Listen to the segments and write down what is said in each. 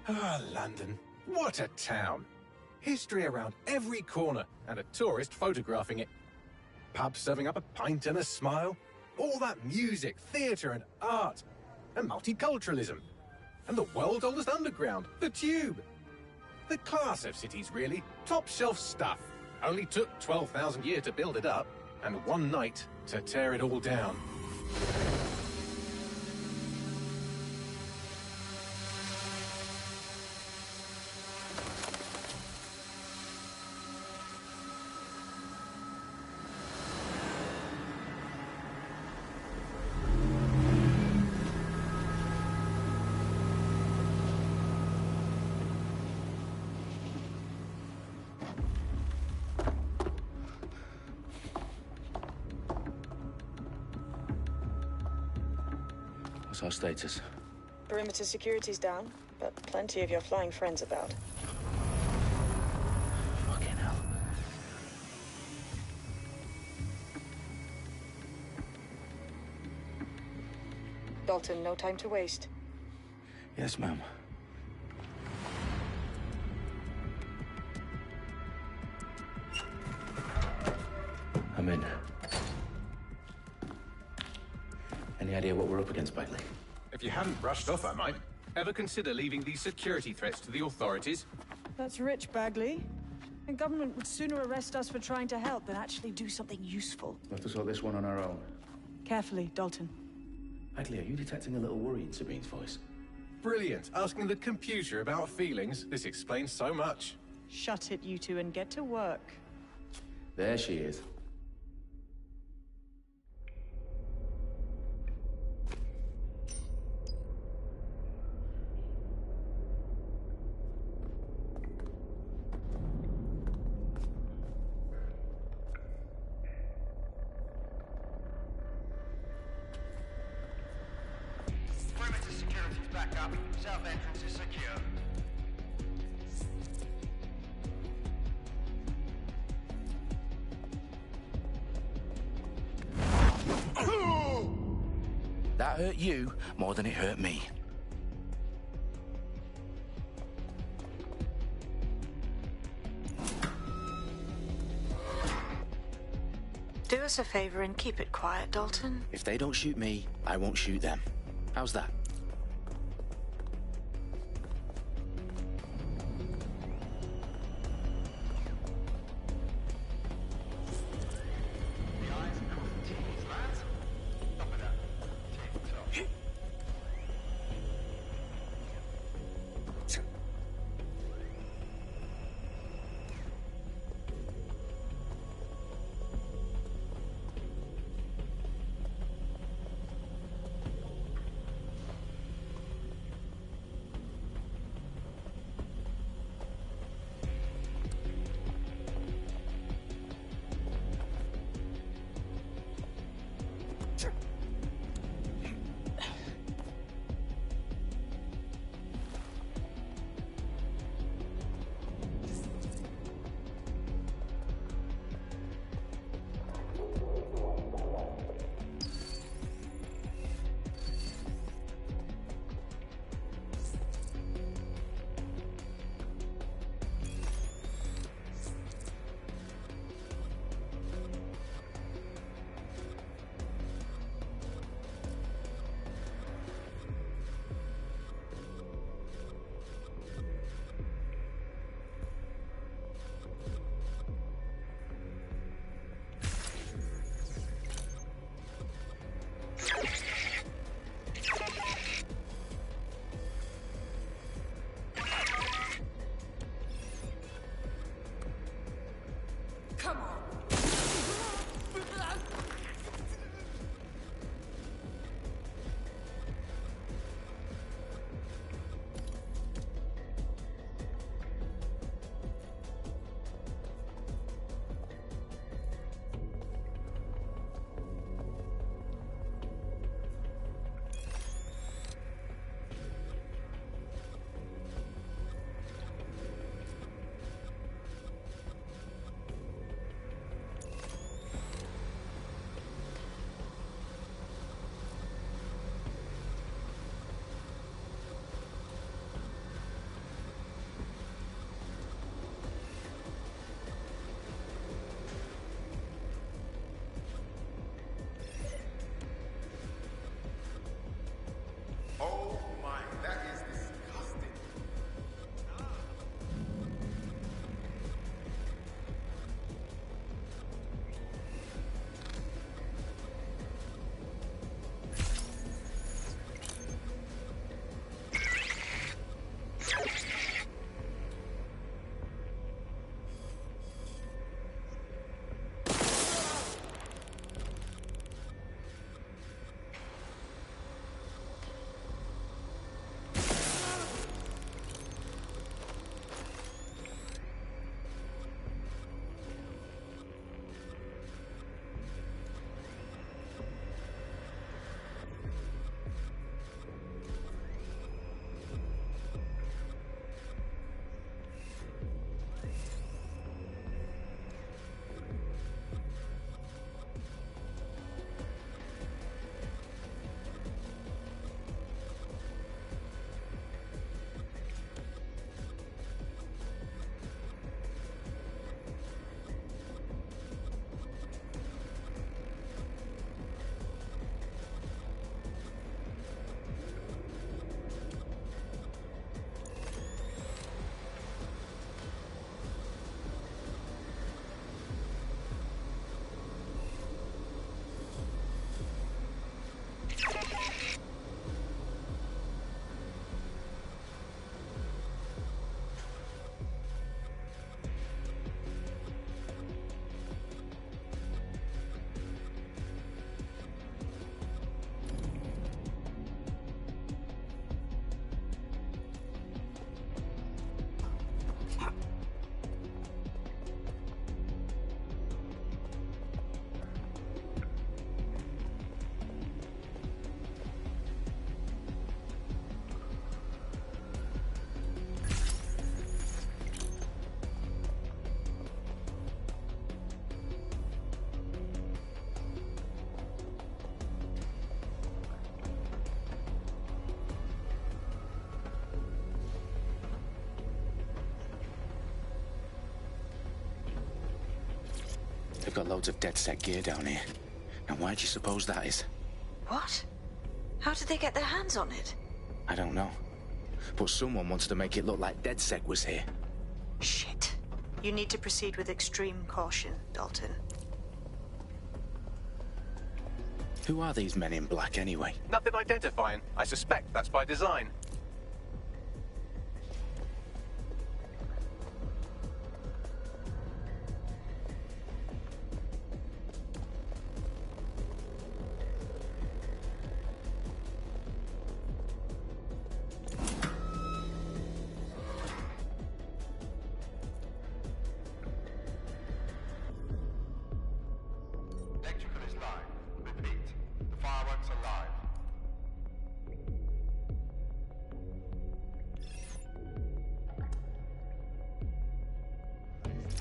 Ah, London. What a town. History around every corner and a tourist photographing it. Pubs serving up a pint and a smile. All that music, theatre and art. And multiculturalism. And the world's oldest underground, the Tube. The class of cities, really. Top shelf stuff. Only took 12,000 years to build it up, and one night to tear it all down. What's our status? Perimeter security's down, but plenty of your flying friends about. Fucking hell. Dalton, no time to waste. Yes, ma'am. I'm in. Any idea what we're up against, Bagley? If you hadn't brushed off, I might. Ever consider leaving these security threats to the authorities? That's rich, Bagley. The government would sooner arrest us for trying to help than actually do something useful. We'll have to sort this one on our own. Carefully, Dalton. Bagley, are you detecting a little worry in Sabine's voice? Brilliant. Asking the computer about feelings. This explains so much. Shut it, you two, and get to work. There she is. Perimeter security's back up. South entrance is secure. That hurt you more than it hurt me. Do us a favor and keep it quiet, Dalton. If they don't shoot me, I won't shoot them. How's that? The eyes across the T's, lads. Top of that. Tick-tock. They've got loads of DedSec gear down here. Now, why do you suppose that is? What? How did they get their hands on it? I don't know. But someone wants to make it look like DedSec was here. Shit. You need to proceed with extreme caution, Dalton. Who are these men in black, anyway? Nothing identifying. I suspect that's by design. Electrical is live. Repeat. The fireworks are live.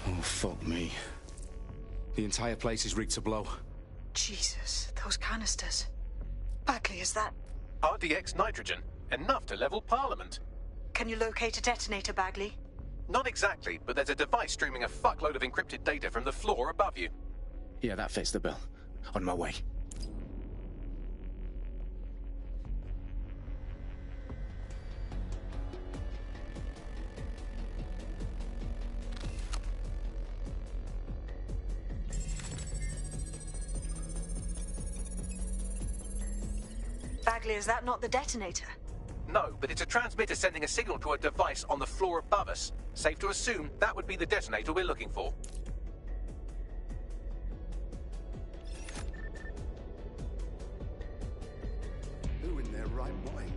Oh, fuck me. The entire place is rigged to blow. Jesus, those canisters. Bagley, is that... RDX nitrogen. Enough to level Parliament. Can you locate a detonator, Bagley? Not exactly, but there's a device streaming a fuckload of encrypted data from the floor above you. Yeah, that fits the bill. On my way. Bagley, is that not the detonator? No, but it's a transmitter sending a signal to a device on the floor above us. Safe to assume that would be the detonator we're looking for. Who in their right mind?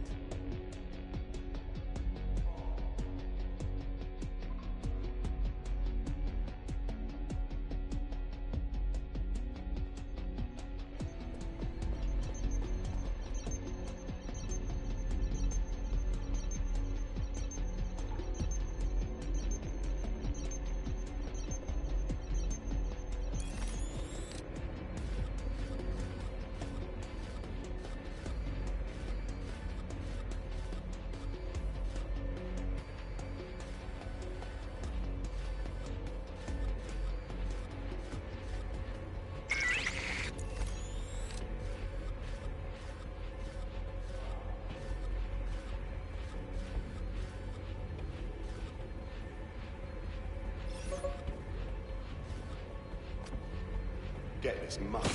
Get this muck out of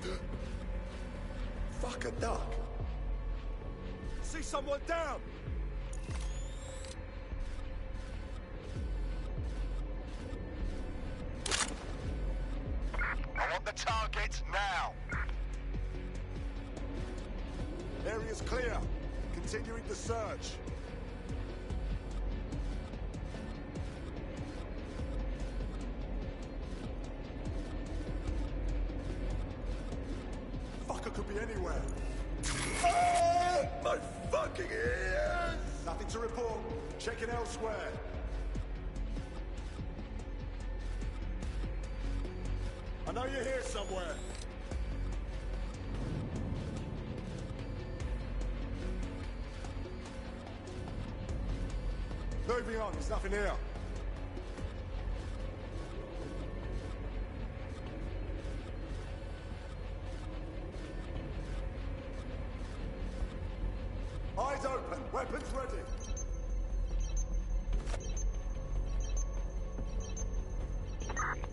here. Fuck a duck. See someone down. I want the target now. Area's clear. Continuing the search. Fucker could be anywhere. Ah, my fucking ears! Nothing to report. Checking elsewhere. I know you're here somewhere. Moving on, there's nothing here. Eyes open, weapons ready.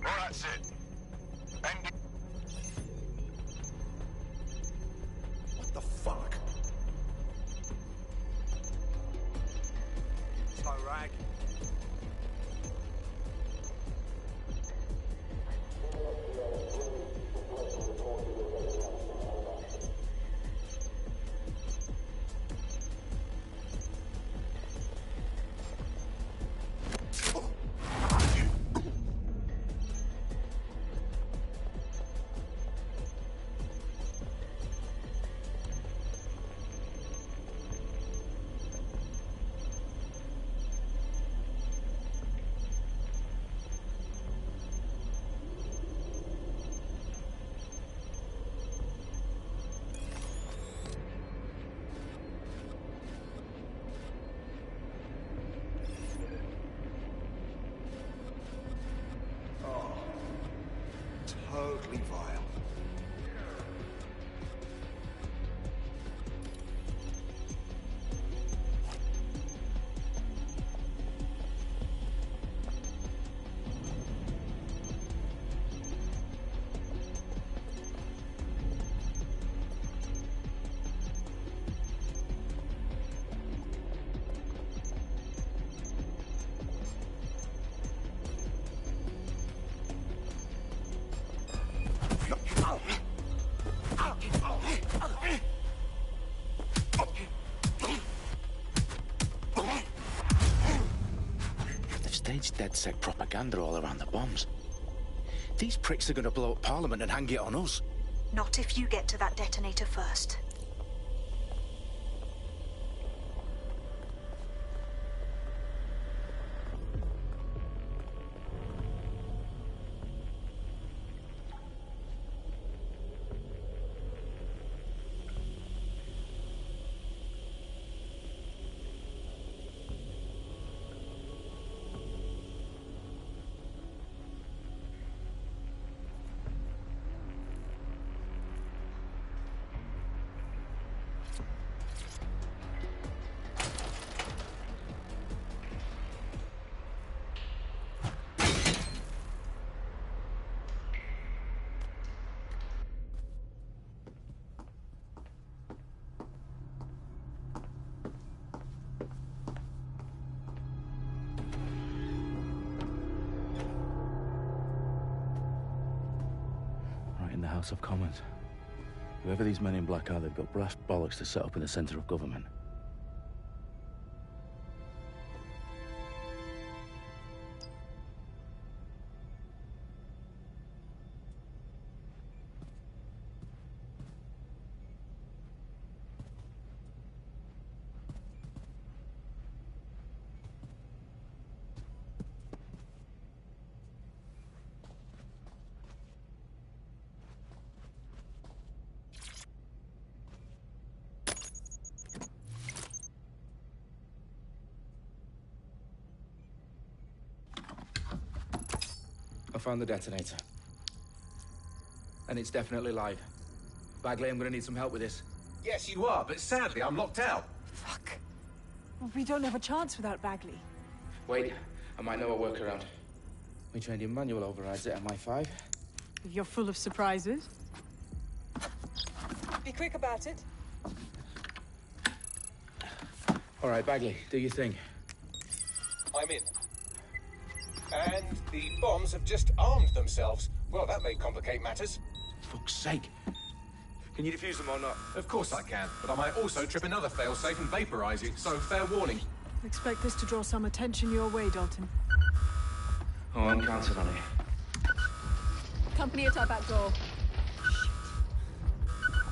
Well, that's it. End. What the fuck? So rag. staged DedSec propaganda all around the bombs. These pricks are gonna blow up Parliament and hang it on us. Not if you get to that detonator first. In the House of Commons. Whoever these men in black are, they've got brass bollocks to set up in the centre of government. I found the detonator. And it's definitely live. Bagley, I'm gonna need some help with this. Yes, you are, but sadly, I'm locked out. Fuck. Well, we don't have a chance without Bagley. Wait, I might know a workaround. We trained in manual overrides at MI5. You're full of surprises. Be quick about it. All right, Bagley, do your thing. I'm in. And the bombs have just armed themselves. Well, that may complicate matters. Fuck's sake. Can you defuse them or not? Of course I can, but I might also trip another failsafe and vaporize you, so fair warning. Expect this to draw some attention your way, Dalton. Oh, I'm counting on it. Company at our back door.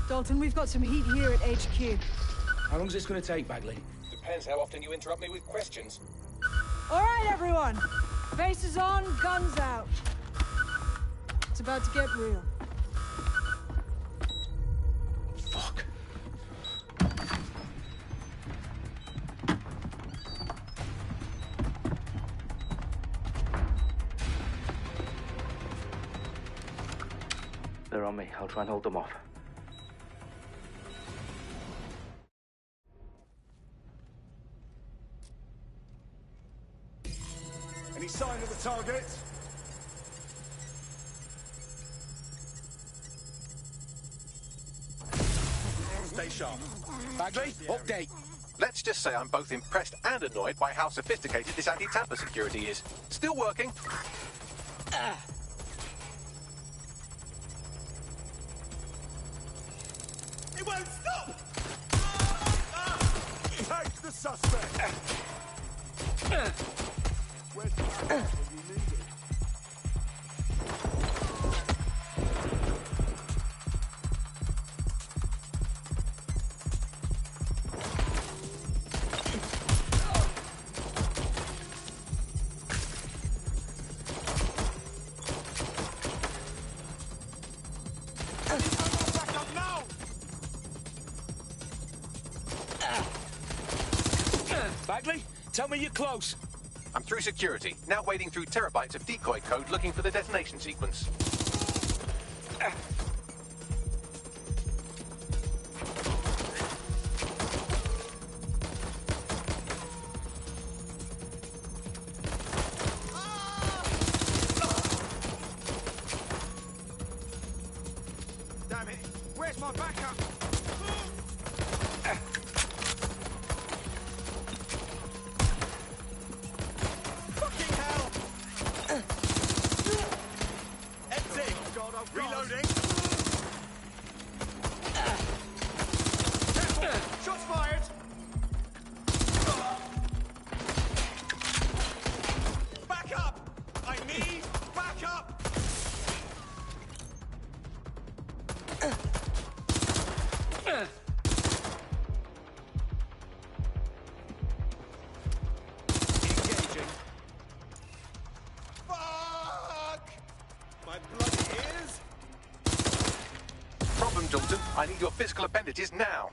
Dalton, we've got some heat here at HQ. How long is this gonna take, Bagley? Depends how often you interrupt me with questions. All right, everyone. Faces on, guns out. It's about to get real. Fuck. They're on me. I'll try and hold them off. Any sign of the target? Stay sharp. Bagley, update. Let's just say I'm both impressed and annoyed by how sophisticated this anti-tamper security is. Still working. It won't stop! Take the suspect! Where's the suspect when you need it? Back up now! Bagley, tell me you're close. I'm through security, now wading through terabytes of decoy code looking for the detonation sequence. Damn it! Where's my backup? Fucking hell! Empty! God, Reloading! need your physical appendages now.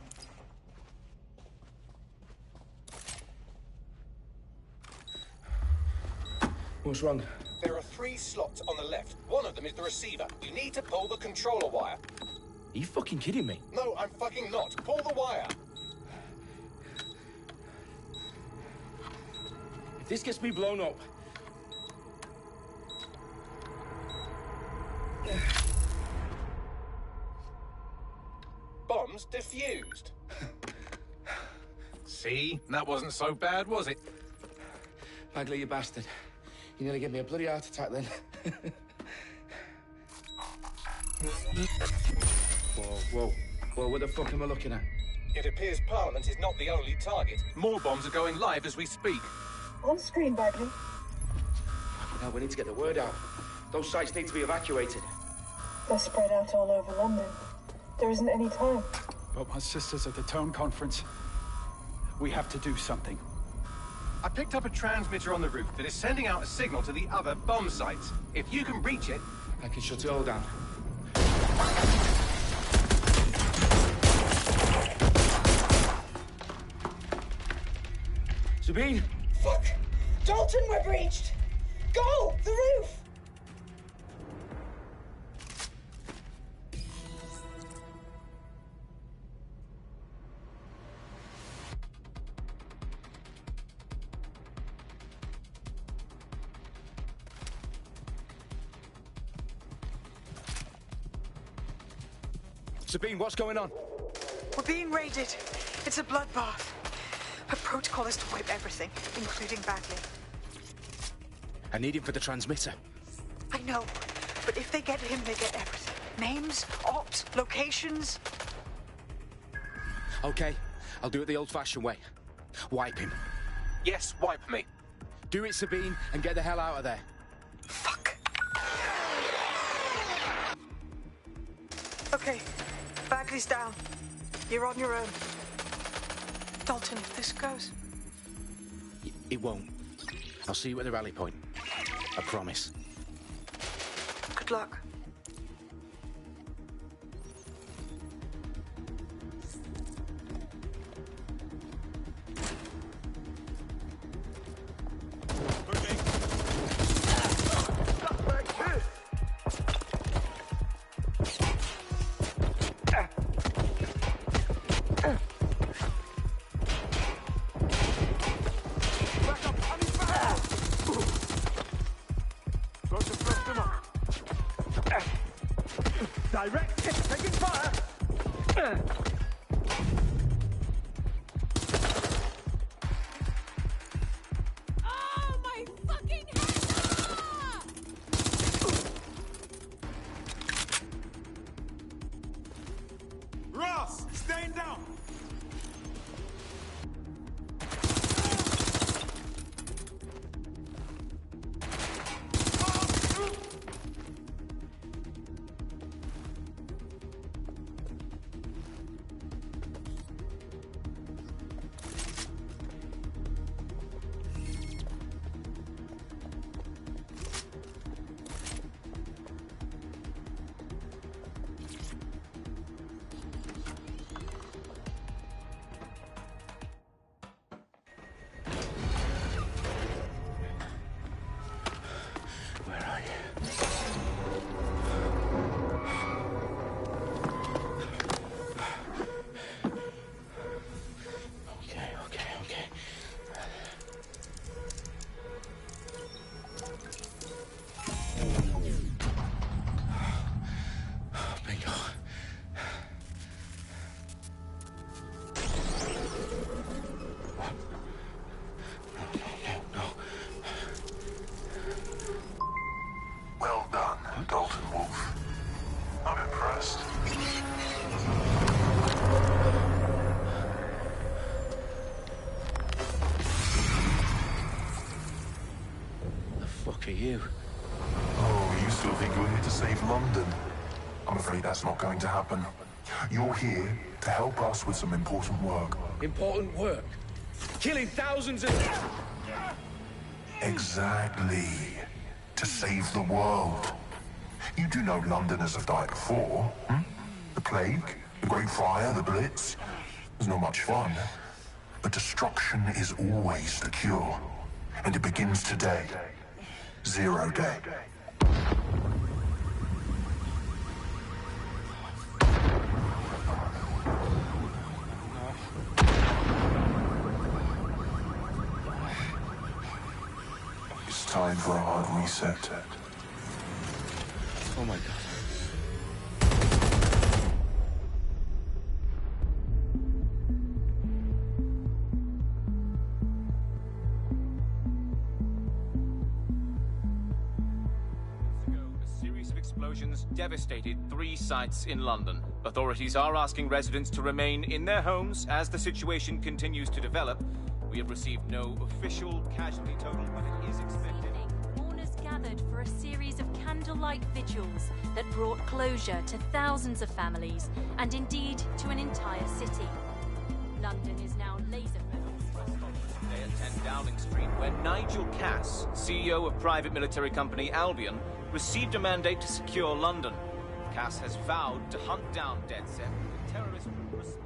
What's wrong? There are 3 slots on the left. One of them is the receiver. You need to pull the controller wire. Are you fucking kidding me? No, I'm fucking not. Pull the wire. If this gets me blown up... Bombs defused. See? That wasn't so bad, was it? Bagley, you bastard. You nearly gave me a bloody heart attack then. Whoa. What the fuck am I looking at? It appears Parliament is not the only target. More bombs are going live as we speak. On screen, Bagley. Now we need to get the word out. Those sites need to be evacuated. They're spread out all over London. There isn't any time. But my sister's at the Tone Conference. We have to do something. I picked up a transmitter on the roof that is sending out a signal to the other bomb sites. If you can reach it... I can shut it all down. Sabine! Fuck! Dalton, we're breached! Go! The roof! Sabine, what's going on? We're being raided. It's a bloodbath. Our protocol is to wipe everything, including Bagley. I need him for the transmitter. I know, but if they get him, they get everything. Names, ops, locations. Okay, I'll do it the old-fashioned way. Wipe him. Yes, wipe me. Do it, Sabine, and get the hell out of there. Fuck. Okay, Bagley's down. You're on your own. Dalton, if this goes... It won't. I'll see you at the rally point. I promise. Good luck. Direct hit, taking fire! Oh, my fucking head! Ross, stand down! Well done, Dalton Wolf. I'm impressed. The fuck are you? Oh, you still think you're here to save London? I'm afraid that's not going to happen. You're here to help us with some important work. Important work. Killing thousands of... Exactly. To save the world. You do know Londoners have died before, hmm? The plague, The Great Fire, the Blitz, is not much fun. But destruction is always the cure. And it begins today. Zero Day. It's time for a hard reset. Oh my God. Explosions devastated 3 sites in London. Authorities are asking residents to remain in their homes as the situation continues to develop. We have received no official casualty total, but it is expected. Mourners gathered for a series of candlelight vigils that brought closure to thousands of families and indeed to an entire city. London is now laser-focused. Today at 10 Downing Street, where Nigel Cass, CEO of private military company Albion, received a mandate to secure London. Cass has vowed to hunt down DedSec. The terrorist responses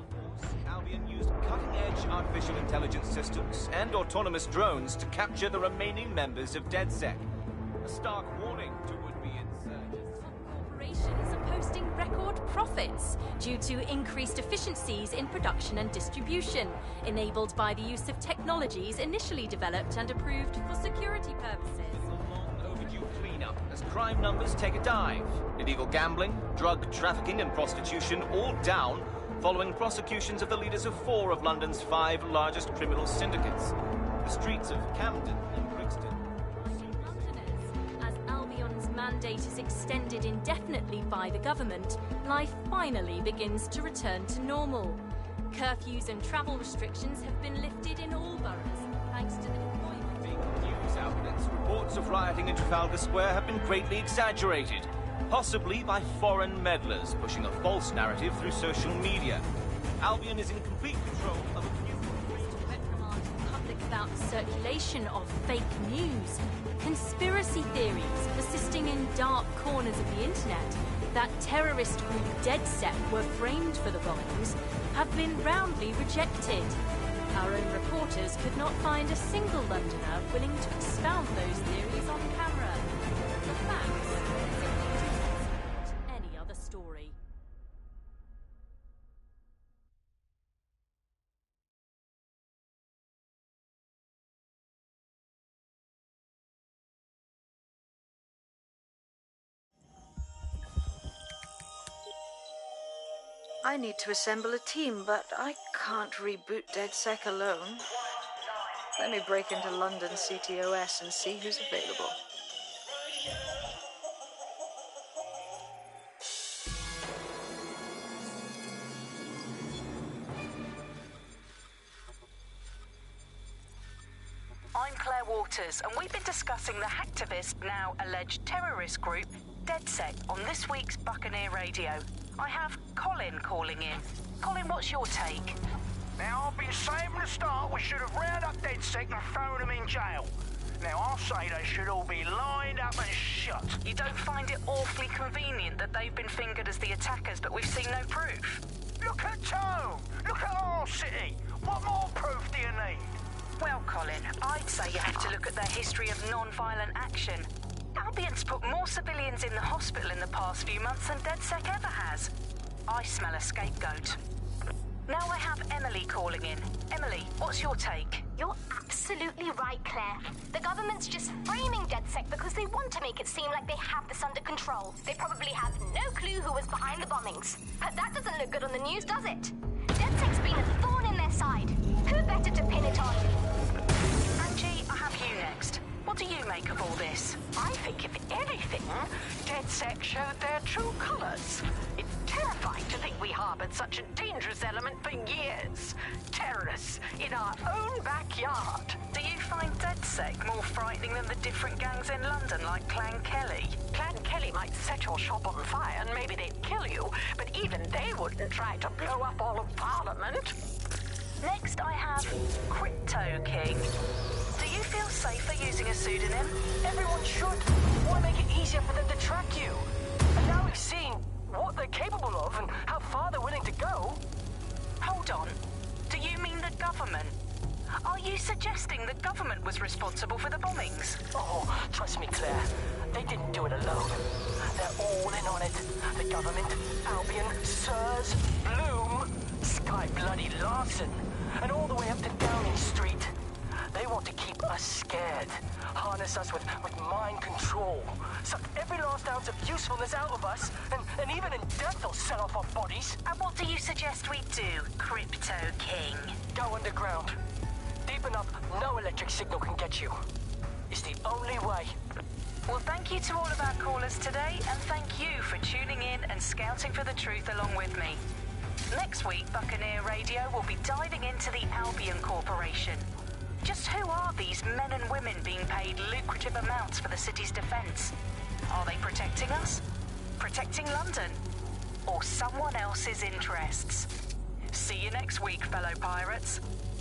force. Albion used cutting-edge artificial intelligence systems and autonomous drones to capture the remaining members of DedSec. A stark warning to would-be insurgents. Corporations are posting record profits due to increased efficiencies in production and distribution, enabled by the use of technologies initially developed and approved for security purposes. Cleanup as crime numbers take a dive. Illegal gambling, drug trafficking and prostitution all down following prosecutions of the leaders of 4 of London's 5 largest criminal syndicates. The streets of Camden and Brixton. Londoners, as Albion's mandate is extended indefinitely by the government, life finally begins to return to normal. Curfews and travel restrictions have been lifted in all boroughs, thanks to the deployment. News outlets, reports of rioting in Trafalgar Square have been greatly exaggerated, possibly by foreign meddlers pushing a false narrative through social media. Albion is in complete control of a new reprimand the public about the circulation of fake news, conspiracy theories persisting in dark corners of the internet that terrorist group DedSec were framed for the bombings have been roundly rejected. Our own reporters could not find a single Londoner willing to expound those theories on camera. The facts simply any other story. I need to assemble a team, but I can't reboot DedSec alone. Let me break into London CTOS and see who's available. I'm Claire Waters, and we've been discussing the hacktivist, now alleged terrorist group, DedSec, on this week's Buccaneer Radio. I have Colin calling in. Colin, what's your take? Now, I've been saying from the start we should have rounded up DedSec and thrown them in jail. Now, I'll say they should all be lined up and shot. You don't find it awfully convenient that they've been fingered as the attackers, but we've seen no proof? Look at Tone! Look at our city! What more proof do you need? Well, Colin, I'd say you have to look at their history of non-violent action. Albion's put more civilians in the hospital in the past few months than DedSec ever has. I smell a scapegoat. Now I have Emily calling in. Emily, what's your take? You're absolutely right, Claire. The government's just framing DedSec because they want to make it seem like they have this under control. They probably have no clue who was behind the bombings. But that doesn't look good on the news, does it? DedSec's been a thorn in their side. Who better to pin it on? Angie, I have you next. What do you make of all this? I think, if anything, DedSec showed their true colors. It's terrifying to think we harbored such a dangerous element for years. Terrorists in our own backyard. Do you find DedSec more frightening than the different gangs in London, like Clan Kelly? Clan Kelly might set your shop on fire and maybe they'd kill you, but even they wouldn't try to blow up all of Parliament. Next, I have Crypto King. Do you feel safer using a pseudonym? Everyone should. Why make it easier for them to track you? And now we've seen, what they're capable of and how far they're willing to go. Hold on. Do you mean the government? Are you suggesting the government was responsible for the bombings? Oh, trust me, Claire. They didn't do it alone. They're all in on it. The government, Albion, Sirs, Bloom, Sky Bloody Larson, and all the way up to Downing Street. They want to keep us scared, harness us with mind control, suck every last ounce of usefulness out of us, and even in death they'll sell off our bodies. And what do you suggest we do, Crypto King? Go underground. Deep enough, no electric signal can get you. It's the only way. Well, thank you to all of our callers today, and thank you for tuning in and scouting for the truth along with me. Next week, Buccaneer Radio will be diving into the Albion Corporation. Just who are these men and women being paid lucrative amounts for the city's defense? Are they protecting us? Protecting London? Or someone else's interests? See you next week, fellow pirates.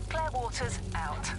Claire Waters, out.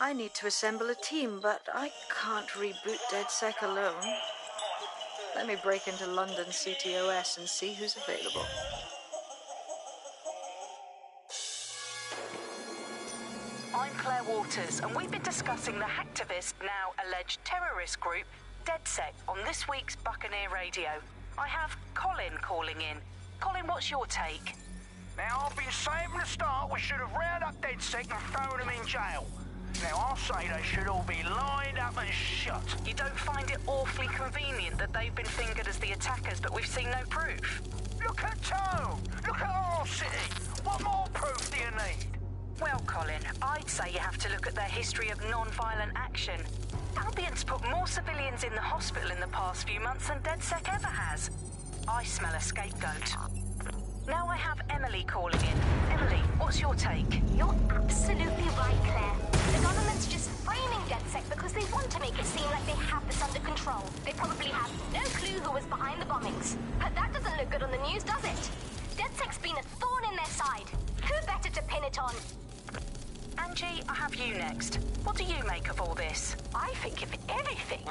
I need to assemble a team, but I can't reboot DedSec alone. Let me break into London CTOS and see who's available. I'm Claire Waters, and we've been discussing the hacktivist, now alleged terrorist group, DedSec, on this week's Buccaneer Radio. I have Colin calling in. Colin, what's your take? Now, I've been saying from the start we should have rounded up DedSec and thrown them in jail. Now, I'll say they should all be lined up and shot. You don't find it awfully convenient that they've been fingered as the attackers, but we've seen no proof? Look at Tone! Look at our city! What more proof do you need? Well, Colin, I'd say you have to look at their history of non-violent action. Albion's put more civilians in the hospital in the past few months than DedSec ever has. I smell a scapegoat. Now I have Emily calling in. Emily, what's your take? You're absolutely right, Claire. The government's just framing DedSec because they want to make it seem like they have this under control. They probably have no clue who was behind the bombings. But that doesn't look good on the news, does it? DedSec's been a thorn in their side. Who better to pin it on? Angie, I have you next. What do you make of all this? I think, if anything,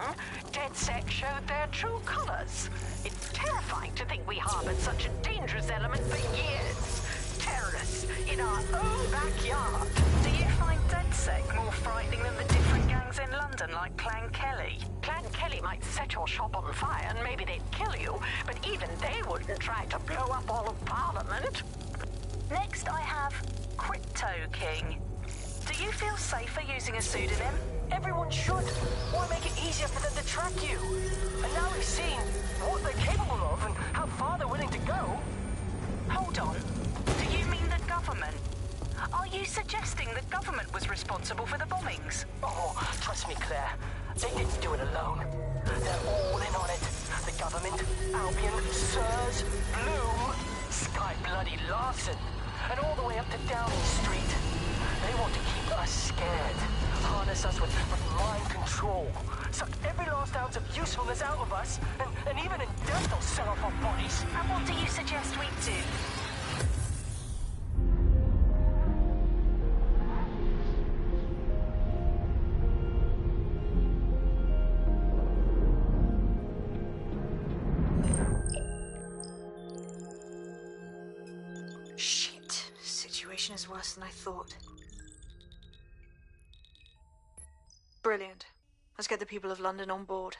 DedSec showed their true colors. It's terrifying to think we harbored such a dangerous element for years. Terrorists in our own backyard. Do you find DedSec more frightening than the different gangs in London, like Clan Kelly? Clan Kelly might set your shop on fire and maybe they'd kill you, but even they wouldn't try to blow up all of Parliament. Next, I have Crypto King. Do you feel safer using a pseudonym? Everyone should. Why make it easier for them to track you? And now we've seen what they're capable of and how far they're willing to go. Hold on. Do you mean the government? Are you suggesting the government was responsible for the bombings? Oh, trust me, Claire. They didn't do it alone. They're all in on it. The government, Albion, SIRS, Bloom, Sky Bloody Larson, and all the way up to Downing Street. They want to keep us scared, harness us with mind control, suck every last ounce of usefulness out of us, and even in death they'll sell off our bodies. And what do you suggest we do? Shit. Situation is worse than I thought. Brilliant. Let's get the people of London on board.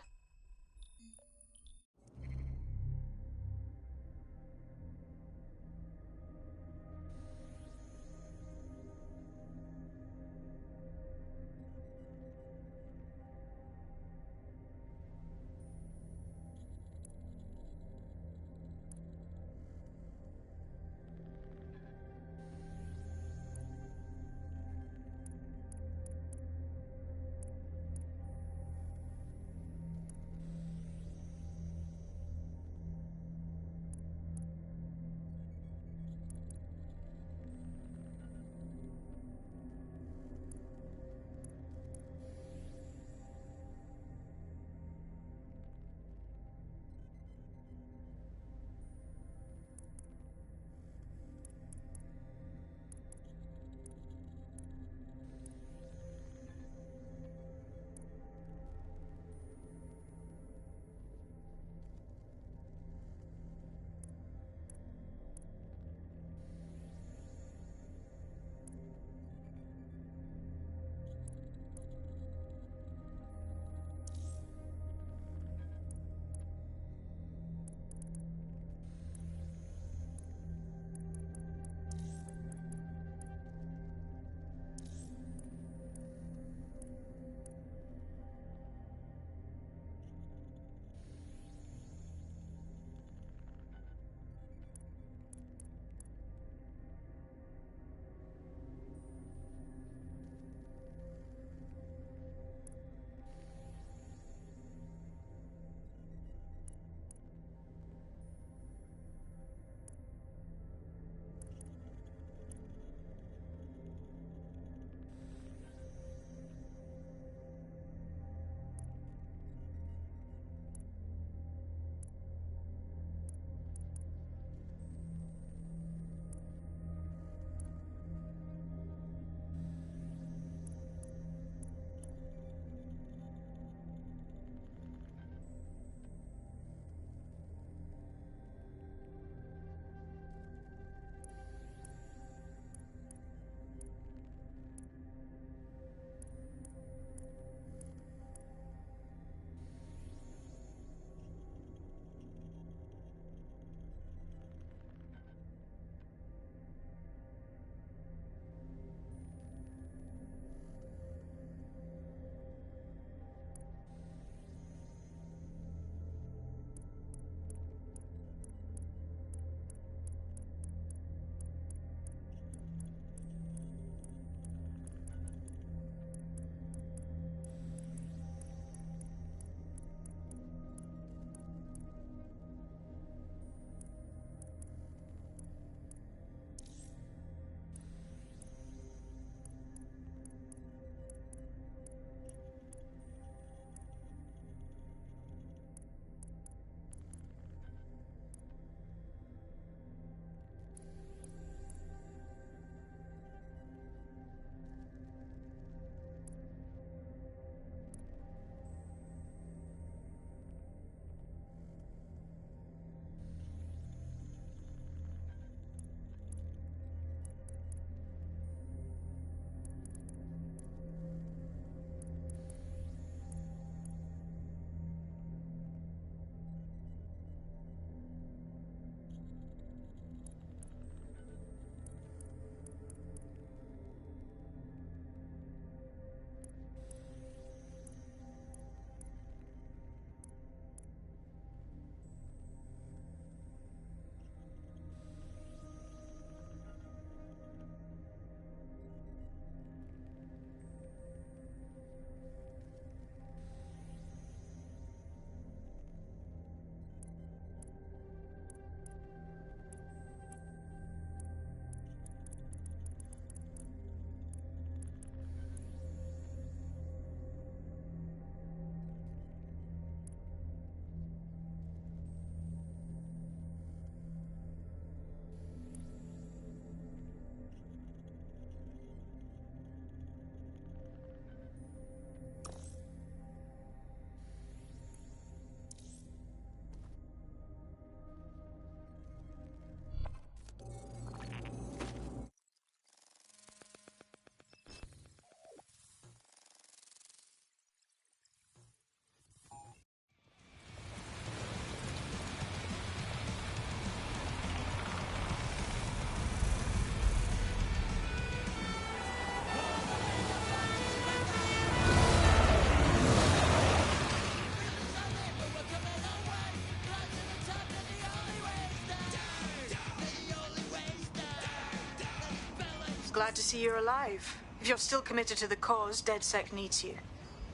glad to see you're alive. If you're still committed to the cause, DedSec needs you.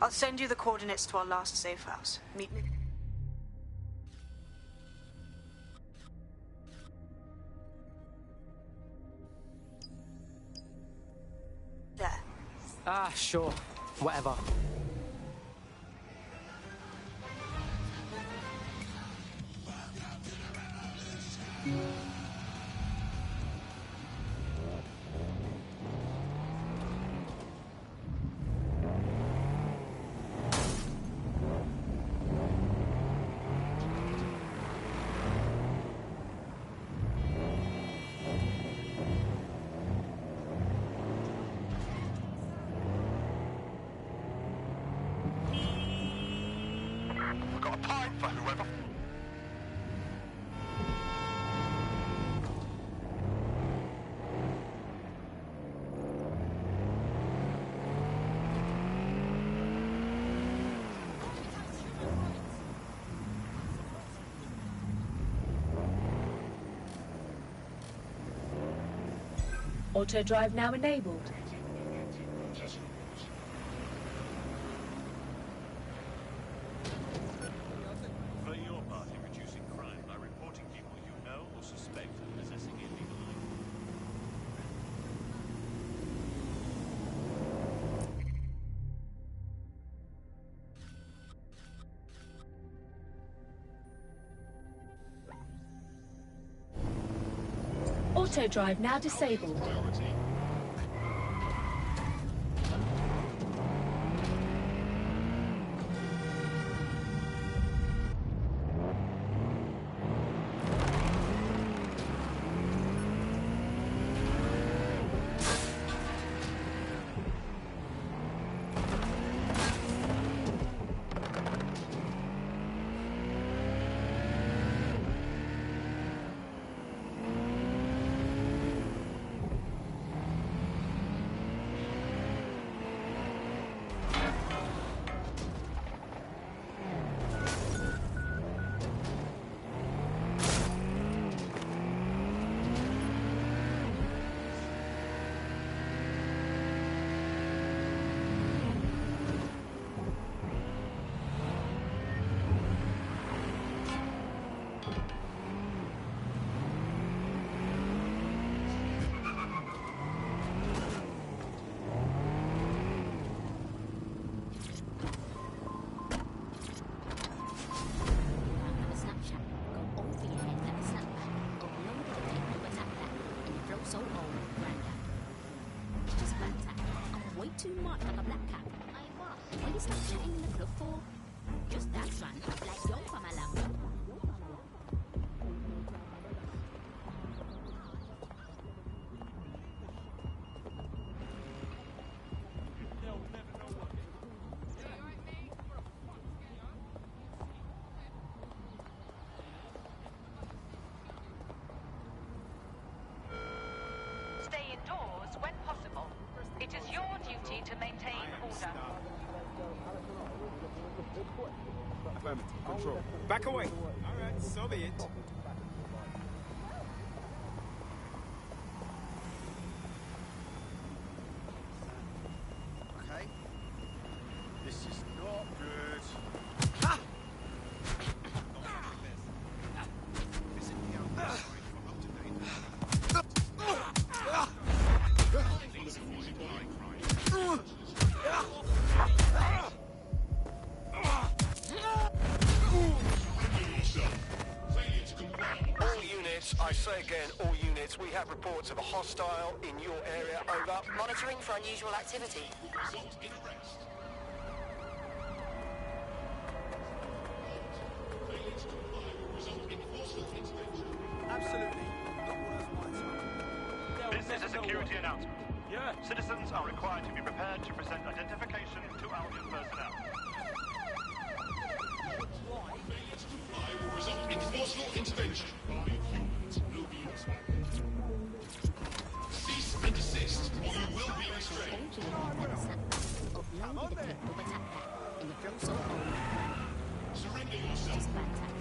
I'll send you the coordinates to our last safe house. Meet me. There. Ah, sure. Whatever. We've got a pint for whoever. Auto drive now enabled. For your part in reducing crime by reporting people you know or suspect of possessing illegal Auto drive now disabled. Too much like a black cat. I what? What are you Snapchatting in the club for? Just that run, like young from a lamb. Stay indoors when possible. It is your duty to maintain order. Affirmative. Control. Back away. All right, so be it. Okay. This is not good. Ah! I say again, all units, we have reports of a hostile in your area. Over. Monitoring for unusual activity. Absolutely. This is a security announcement. Yeah. Citizens are required to be prepared to present identification to Albion personnel. Failure to comply will result in forceful intervention. Cease and desist, or you will be restrained. Surrender yourself.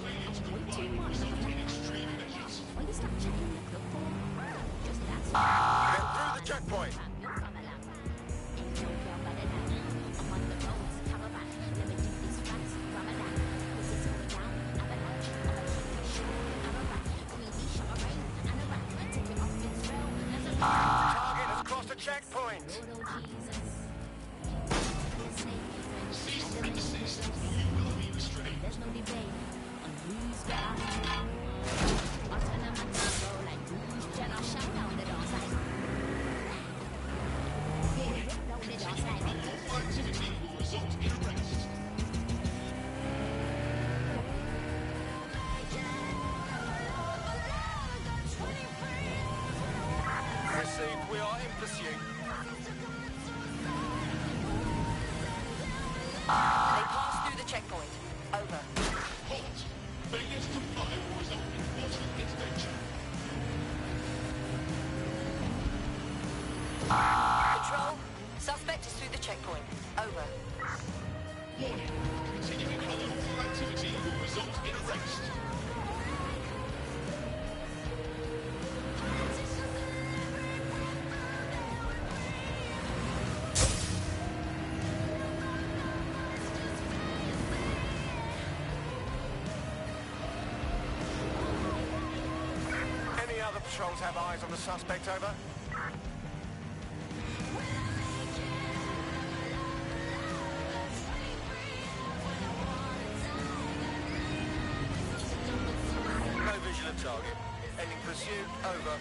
Failure to comply will result in extreme measures. What are you Snapchatting in the club for? Just that Get through the Checkpoint. Target has crossed a checkpoint. Cease and desist. You will be restrained. There's no debate on who's better. Autonomous control like who's general shout down the door side. Down the door side. All activity will result in arrest. Received. We are in pursuit. They passed through the checkpoint. Over. Halt. Failure to comply will result in forced intervention. Control. Suspect is through the checkpoint. Over. Warning. Continuing unlawful activity will result in arrest. Any other patrols have eyes on the suspect? Over. No visual of target. Ending pursuit. Over.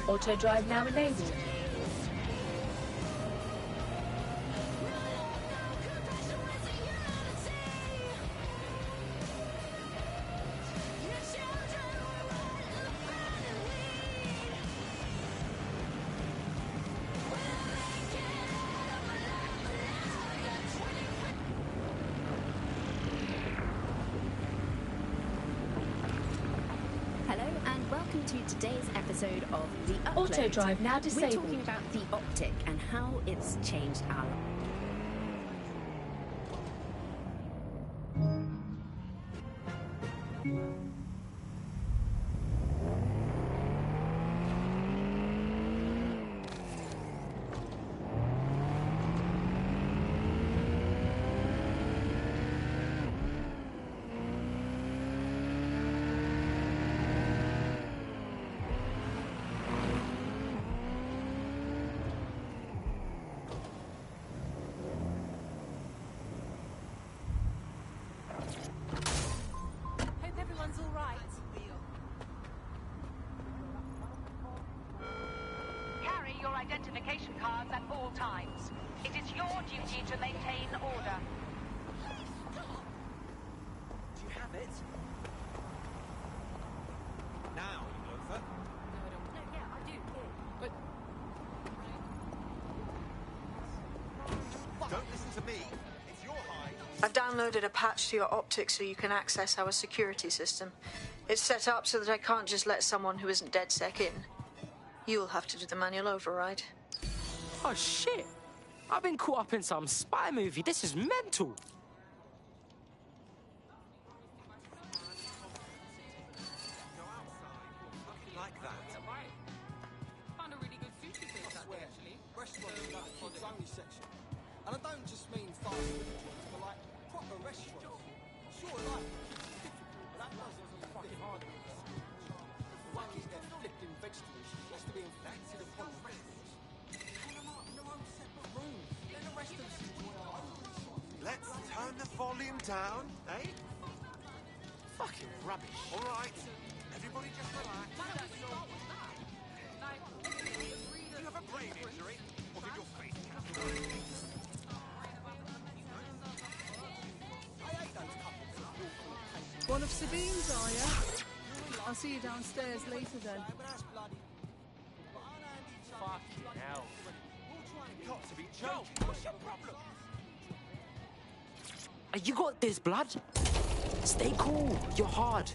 Auto drive now enabled. Hello and welcome to today's episode of The Upload. Auto drive now We're disabled. talking about the optic and how it's changed our lives. Hope everyone's all right. Carry your identification cards at all times. It is your duty to maintain order. Do you have it? Now, you loafer. No, yeah, I do. But Don't listen to me. It's your hide. I've downloaded a patch to your optics so you can access our security system. It's set up so that I can't just let someone who isn't DedSec in. You'll have to do the manual override. Oh shit! I've been caught up in some spy movie. This is mental. Like that. found a really good sushi place out there, actually. Restaurants are like kids only section. And I don't just mean fast food joints, but like proper restaurants. Sure, like, it's difficult, but that doesn't fucking hard. The one is they're flipping vegetables just to be inflicted upon the restaurants. Put them up in their own separate rooms. Let the rest of us enjoy our own restaurants. Let's turn the volume down, eh? Fucking rubbish. All right. Everybody just relax. Do you have a brain injury? Or did your face catch the rain? I hate those couples that walk on the pavement. One of Sabine's, are you? I'll see you downstairs later then. Fucking hell. You've got to be joking. What's your problem? You got this, blood? Stay cool. You're hard.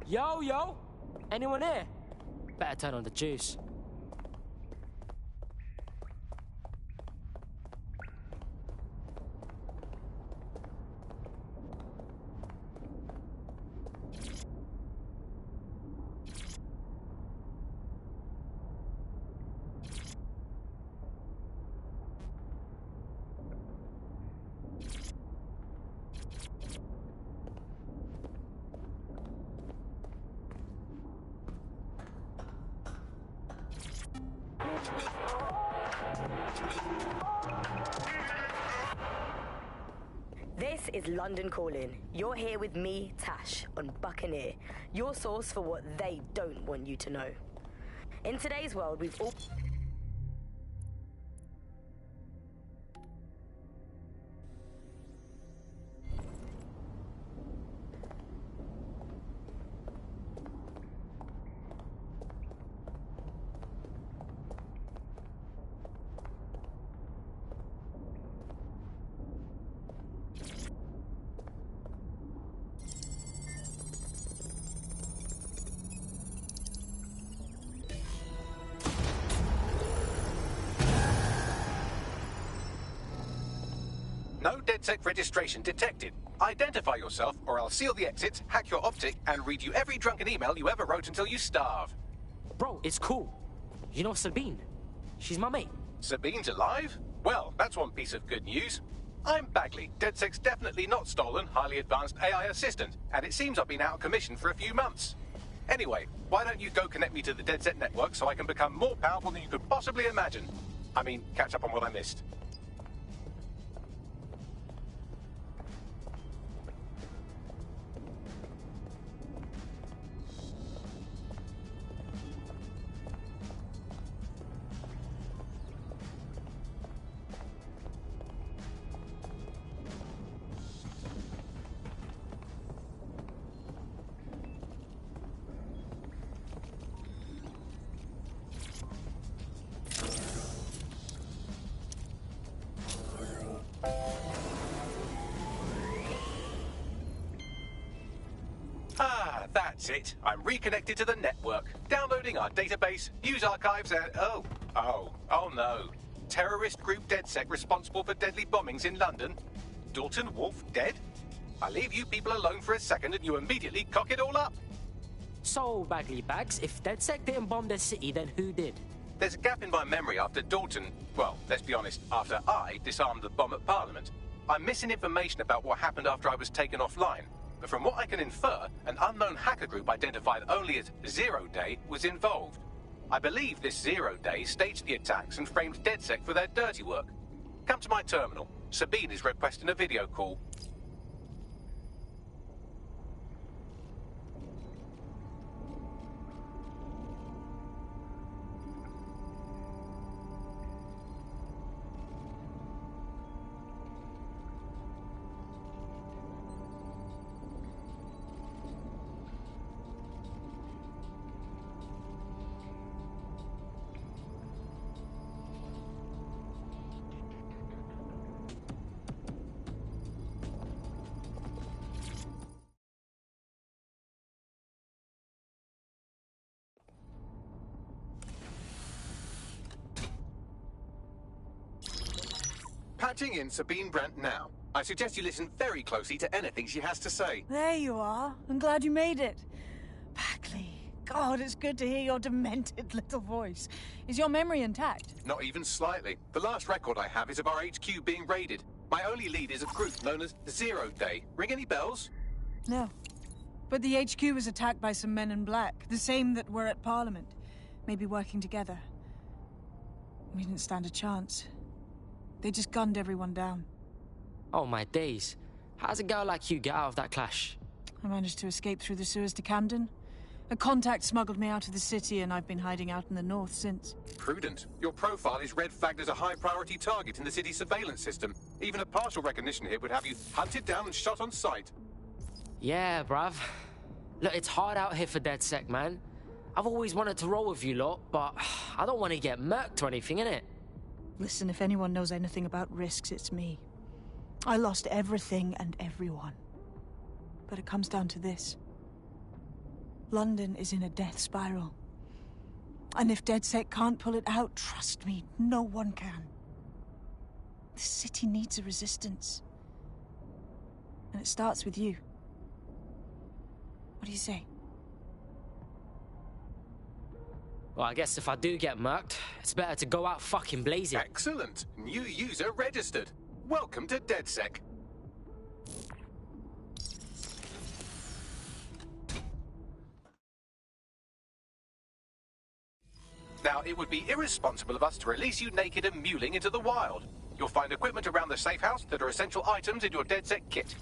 Yo! Anyone here? Better turn on the juice. This is London Calling. You're here with me, Tash, on Buccaneer, your source for what they don't want you to know. In today's world, we've all... No DedSec registration detected. Identify yourself, or I'll seal the exits, hack your optic, and read you every drunken email you ever wrote until you starve. Bro, it's cool. You know Sabine? She's my mate. Sabine's alive? Well, that's one piece of good news. I'm Bagley, DedSec's definitely not stolen, highly advanced AI assistant, and it seems I've been out of commission for a few months. Anyway, why don't you go connect me to the DedSec network so I can become more powerful than you could possibly imagine? I mean, catch up on what I missed. That's it. I'm reconnected to the network, downloading our database, news archives, and oh no. Terrorist group DedSec responsible for deadly bombings in London. Dalton Wolf dead? I leave you people alone for a second and you immediately cock it all up. So, Bagley Bags, if DedSec didn't bomb the city, then who did? There's a gap in my memory after Dalton, well, let's be honest, after I disarmed the bomb at Parliament. I'm missing information about what happened after I was taken offline. But from what I can infer, an unknown hacker group identified only as Zero Day was involved. I believe this Zero Day staged the attacks and framed DedSec for their dirty work. Come to my terminal. Sabine is requesting a video call. Patching in Sabine Brandt now. I suggest you listen very closely to anything she has to say. There you are. I'm glad you made it. Bagley, God, it's good to hear your demented little voice. Is your memory intact? Not even slightly. The last record I have is of our HQ being raided. My only lead is a group known as Zero Day. Ring any bells? No. But the HQ was attacked by some men in black, the same that were at Parliament. Maybe working together. We didn't stand a chance. They just gunned everyone down. Oh, my days. How's a girl like you get out of that clash? I managed to escape through the sewers to Camden. A contact smuggled me out of the city, and I've been hiding out in the north since. Prudent. Your profile is red flagged as a high-priority target in the city's surveillance system. Even a partial recognition hit would have you hunted down and shot on sight. Yeah, bruv. Look, it's hard out here for DedSec, man. I've always wanted to roll with you lot, but I don't want to get murked or anything, innit? Listen, if anyone knows anything about risks, it's me. I lost everything and everyone. But it comes down to this. London is in a death spiral. And if DedSec can't pull it out, trust me, no one can. The city needs a resistance. And it starts with you. What do you say? Well, I guess if I do get murked, it's better to go out fucking blazing. Excellent. New user registered. Welcome to DedSec. Now, it would be irresponsible of us to release you naked and mewling into the wild. You'll find equipment around the safe house that are essential items in your DedSec kit.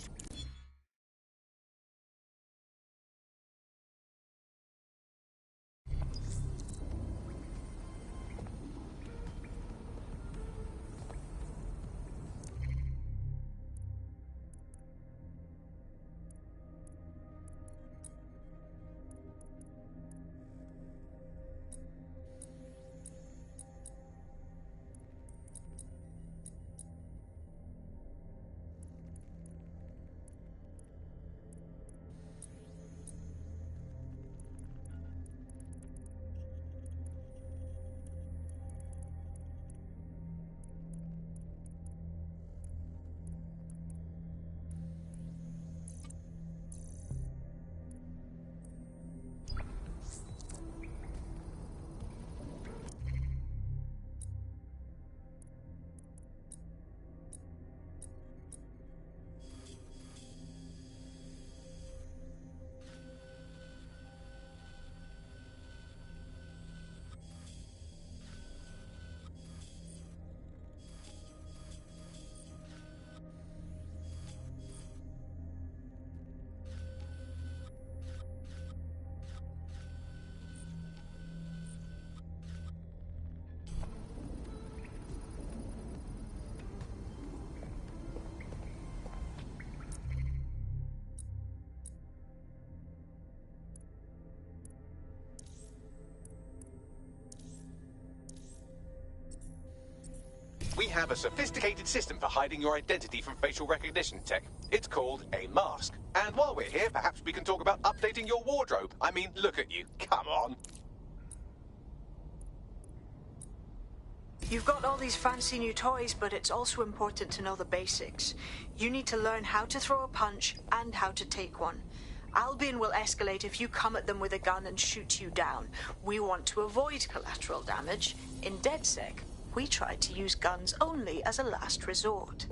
We have a sophisticated system for hiding your identity from facial recognition tech. It's called a mask. And while we're here, perhaps we can talk about updating your wardrobe. I mean, look at you. Come on. You've got all these fancy new toys, but it's also important to know the basics. You need to learn how to throw a punch and how to take one. Albion will escalate if you come at them with a gun and shoot you down. We want to avoid collateral damage. In DedSec, we try to use guns only as a last resort.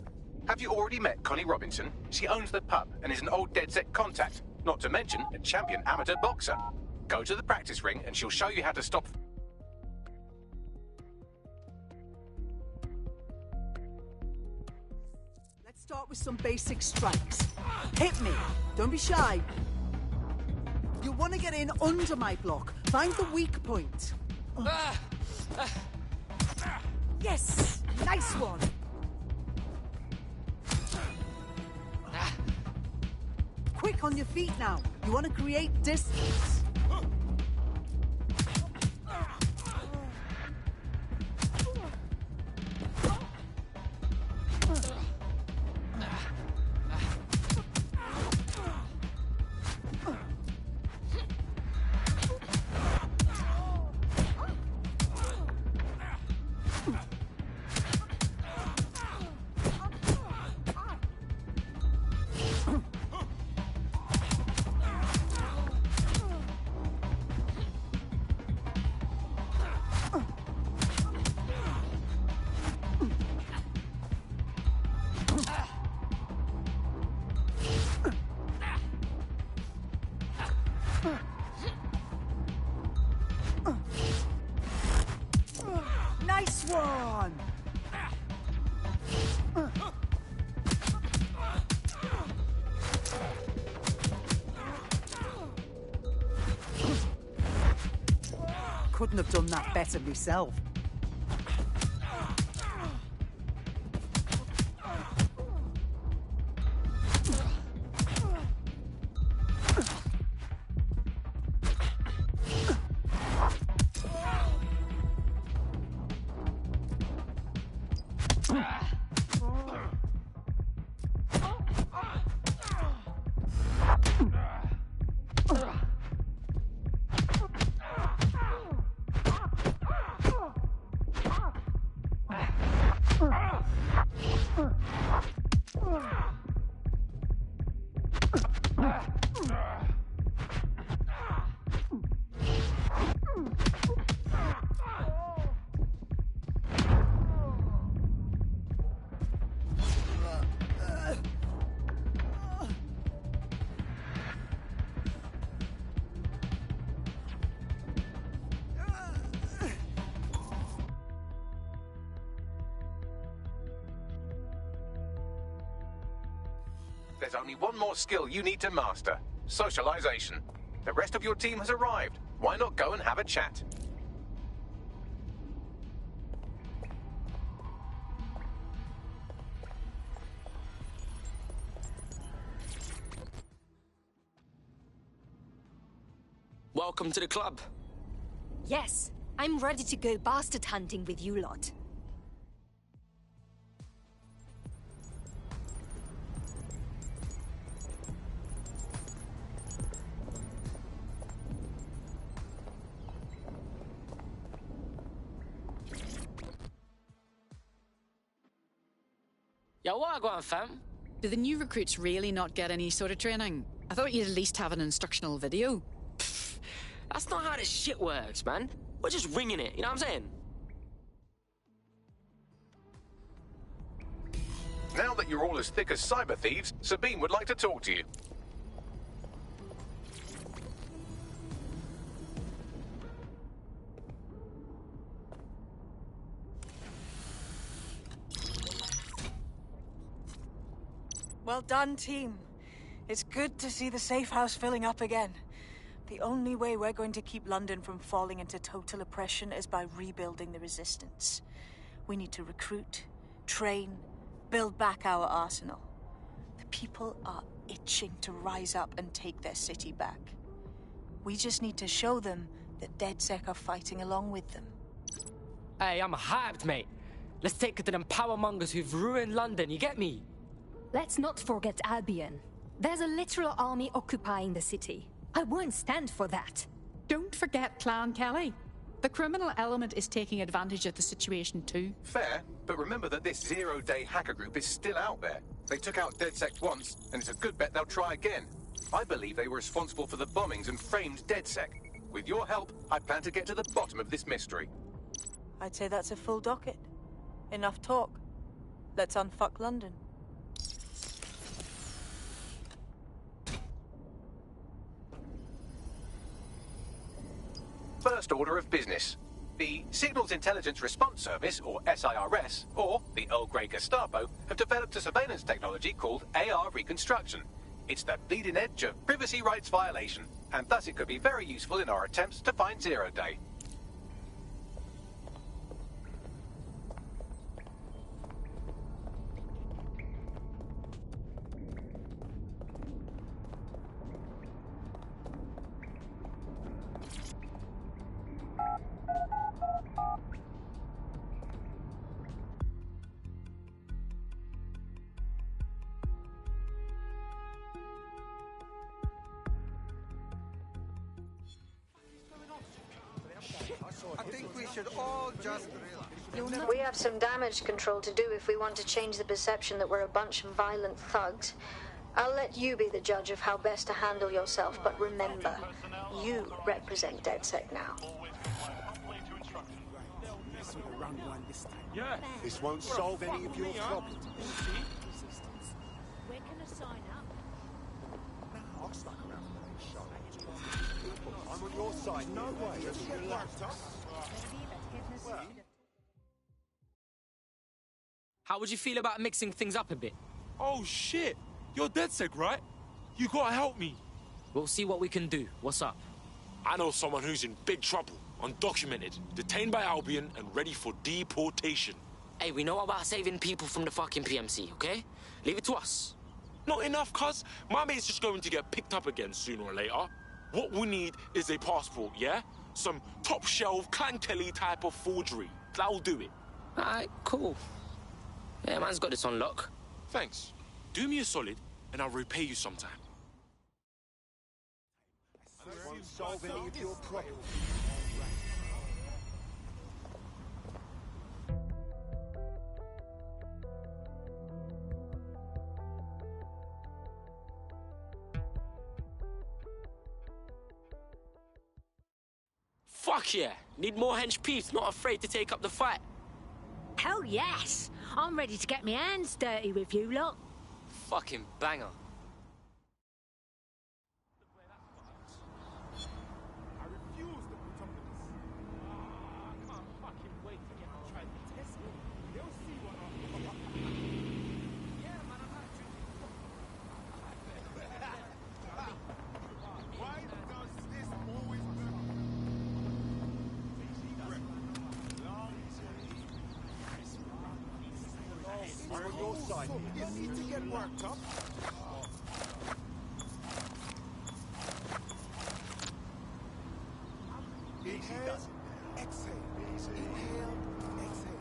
Have you already met Connie Robinson? She owns the pub and is an old DedSec contact, not to mention a champion amateur boxer. Go to the practice ring and she'll show you how to stop... Let's start with some basic strikes. Hit me. Don't be shy. You want to get in under my block. Find the weak point. Yes! Nice one! Quick on your feet now. You want to create distance. Nice one! couldn't have done that better myself. There's only one more skill you need to master. Socialization. The rest of your team has arrived. Why not go and have a chat? Welcome to the club. Yes, I'm ready to go bastard hunting with you lot. Yo, what going, fam? Do the new recruits really not get any sort of training? I thought you'd at least have an instructional video. Pfft, that's not how this shit works, man. We're just winging it, you know what I'm saying? Now that you're all as thick as cyber thieves, Sabine would like to talk to you. Well done, team. It's good to see the safe house filling up again. The only way we're going to keep London from falling into total oppression is by rebuilding the resistance. We need to recruit, train, build back our arsenal. The people are itching to rise up and take their city back. We just need to show them that DedSec are fighting along with them. Hey, I'm hyped, mate. Let's take it to them powermongers who've ruined London, you get me? Let's not forget Albion. There's a literal army occupying the city. I won't stand for that. Don't forget Clan Kelly. The criminal element is taking advantage of the situation too. Fair, but remember that this zero-day hacker group is still out there. They took out DedSec once, and it's a good bet they'll try again. I believe they were responsible for the bombings and framed DedSec. With your help, I plan to get to the bottom of this mystery. I'd say that's a full docket. Enough talk. Let's unfuck London. First order of business. The Signals Intelligence Response Service, or SIRS, or the Earl Grey Gestapo, have developed a surveillance technology called AR Reconstruction. It's the bleeding edge of privacy rights violation, and thus it could be very useful in our attempts to find Zero Day. I think we should all just relax. We have some damage control to do if we want to change the perception that we're a bunch of violent thugs. I'll let you be the judge of how best to handle yourself, but remember, you represent DedSec now. Yeah. This won't solve any of your problems. Where can I sign up? I'll stuck around for this show. I'm on your side. No way. Just relax. How would you feel about mixing things up a bit? Oh shit! You're DedSec, right? You gotta help me. We'll see what we can do. What's up? I know someone who's in big trouble. undocumented, detained by Albion, and ready for deportation. Hey, we know about saving people from the fucking PMC, okay? Leave it to us. Not enough, cuz. My mate's just going to get picked up again sooner or later. What we need is a passport, yeah? Some top-shelf, Clan Kelly type of forgery. That'll do it. Alright, cool. Yeah, man's got this on lock. Thanks. Do me a solid, and I'll repay you sometime. Won't solve any of your problems. Fuck yeah! Need more hench peeps, not afraid to take up the fight. Hell yes! I'm ready to get my hands dirty with you lot. Fucking banger. I refuse to put up with this. I can't fucking wait to get them trying to test me. They'll see what I'm... Yeah, man, I'm not Why does this always happen? I'm on your side. You need to get worked up. Inhale, exhale. Inhale, exhale.